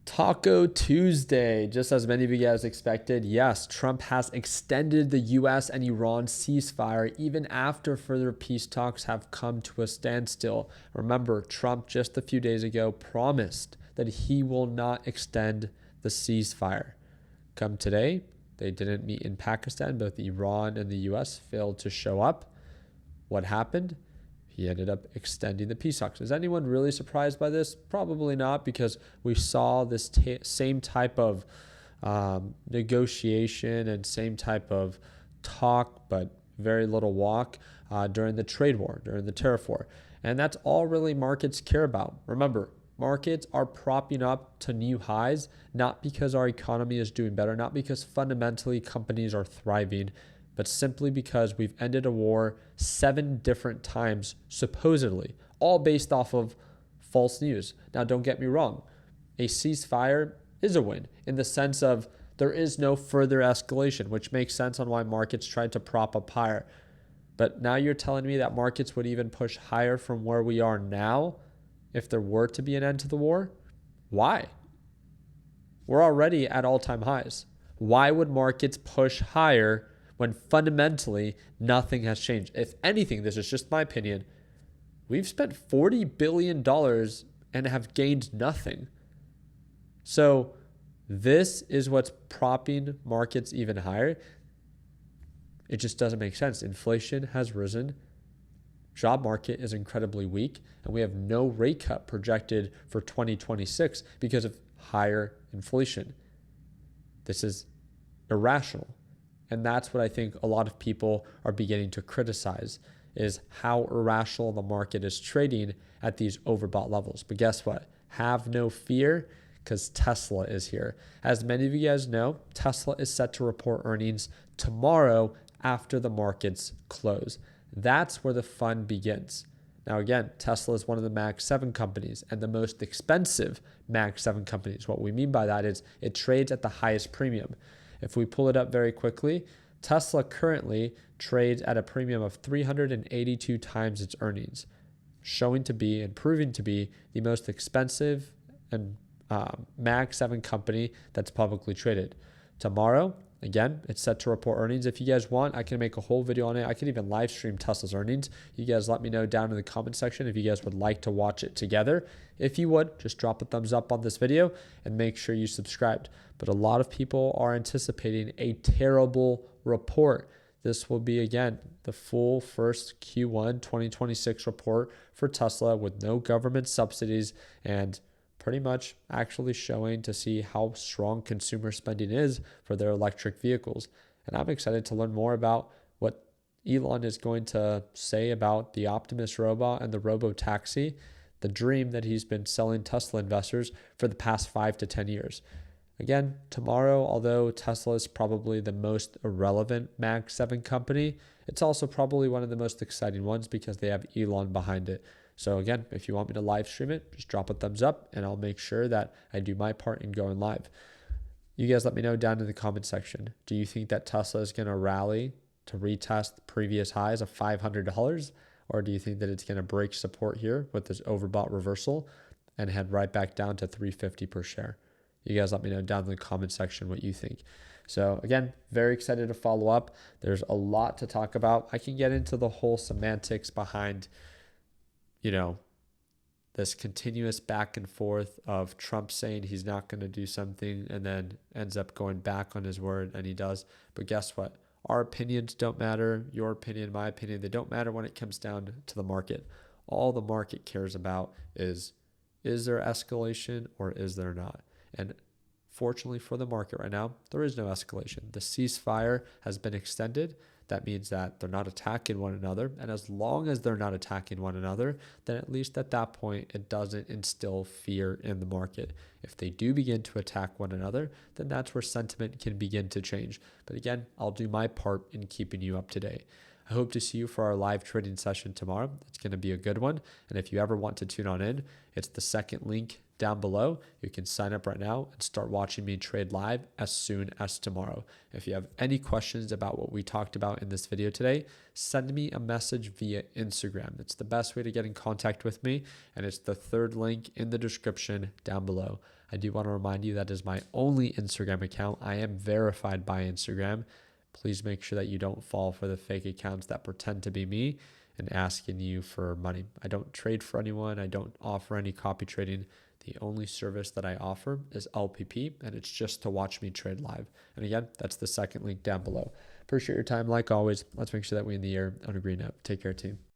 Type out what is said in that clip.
Taco Tuesday, just as many of you guys expected, yes, Trump has extended the U.S. and Iran ceasefire even after further peace talks have come to a standstill. Remember, Trump just a few days ago promised that he will not extend the ceasefire. Come today, they didn't meet in Pakistan. Both Iran and the U.S. failed to show up. What happened? He ended up extending the peace talks. Is anyone really surprised by this? Probably not, because we saw this same type of negotiation and same type of talk, but very little walk during the trade war, during the tariff war. And that's all really markets care about. Remember, markets are propping up to new highs, not because our economy is doing better, not because fundamentally companies are thriving, but simply because we've ended a war 7 different times, supposedly, all based off of false news. Now, don't get me wrong. A ceasefire is a win in the sense of there is no further escalation, which makes sense on why markets tried to prop up higher. But now you're telling me that markets would even push higher from where we are now if there were to be an end to the war? Why? We're already at all-time highs. Why would markets push higher when fundamentally nothing has changed? If anything, this is just my opinion, we've spent $40 billion and have gained nothing. So this is what's propping markets even higher. It just doesn't make sense. Inflation has risen. Job market is incredibly weak, and we have no rate cut projected for 2026 because of higher inflation. This is irrational. And that's what I think a lot of people are beginning to criticize, is how irrational the market is trading at these overbought levels. But guess what? Have no fear, because Tesla is here. As many of you guys know, Tesla is set to report earnings tomorrow after the markets close. That's where the fun begins. Now, again, Tesla is one of the Mag 7 companies and the most expensive Mag 7 companies. What we mean by that is it trades at the highest premium. If we pull it up very quickly, Tesla currently trades at a premium of 382 times its earnings, showing to be and proving to be the most expensive and Mag 7 company that's publicly traded. Tomorrow, again, it's set to report earnings. If you guys want, I can make a whole video on it. I can even live stream Tesla's earnings. You guys let me know down in the comment section if you guys would like to watch it together. If you would, just drop a thumbs up on this video and make sure you subscribed. But a lot of people are anticipating a terrible report. This will be, again, the full first Q1 2026 report for Tesla with no government subsidies and pretty much actually showing to see how strong consumer spending is for their electric vehicles. And I'm excited to learn more about what Elon is going to say about the Optimus robot and the robo-taxi, the dream that he's been selling Tesla investors for the past 5 to 10 years. Again, tomorrow, although Tesla is probably the most irrelevant Mag 7 company, it's also probably one of the most exciting ones because they have Elon behind it. So again, if you want me to live stream it, just drop a thumbs up and I'll make sure that I do my part in going live. You guys let me know down in the comment section. Do you think that Tesla is going to rally to retest previous highs of $500? Or do you think that it's going to break support here with this overbought reversal and head right back down to $350 per share? You guys let me know down in the comment section what you think. So again, very excited to follow up. There's a lot to talk about. I can get into the whole semantics behind this continuous back and forth of Trump saying he's not going to do something and then ends up going back on his word and he does. But guess what? Our opinions don't matter. Your opinion, my opinion, they don't matter when it comes down to the market. All the market cares about is there escalation or is there not? And fortunately for the market right now, there is no escalation. The ceasefire has been extended. That means that they're not attacking one another. And as long as they're not attacking one another, then at least at that point, it doesn't instill fear in the market. If they do begin to attack one another, then that's where sentiment can begin to change. But again, I'll do my part in keeping you up to date. I hope to see you for our live trading session tomorrow. It's going to be a good one. And if you ever want to tune on in, it's the second link down below. You can sign up right now and start watching me trade live as soon as tomorrow. If you have any questions about what we talked about in this video today, send me a message via Instagram. It's the best way to get in contact with me, and it's the third link in the description down below. I do want to remind you that is my only Instagram account. I am verified by Instagram. Please make sure that you don't fall for the fake accounts that pretend to be me and asking you for money. I don't trade for anyone. I don't offer any copy trading. The only service that I offer is LPP, and it's just to watch me trade live. And again, that's the second link down below. Appreciate your time. Like always, let's make sure that we end the year on a green note. Take care, team.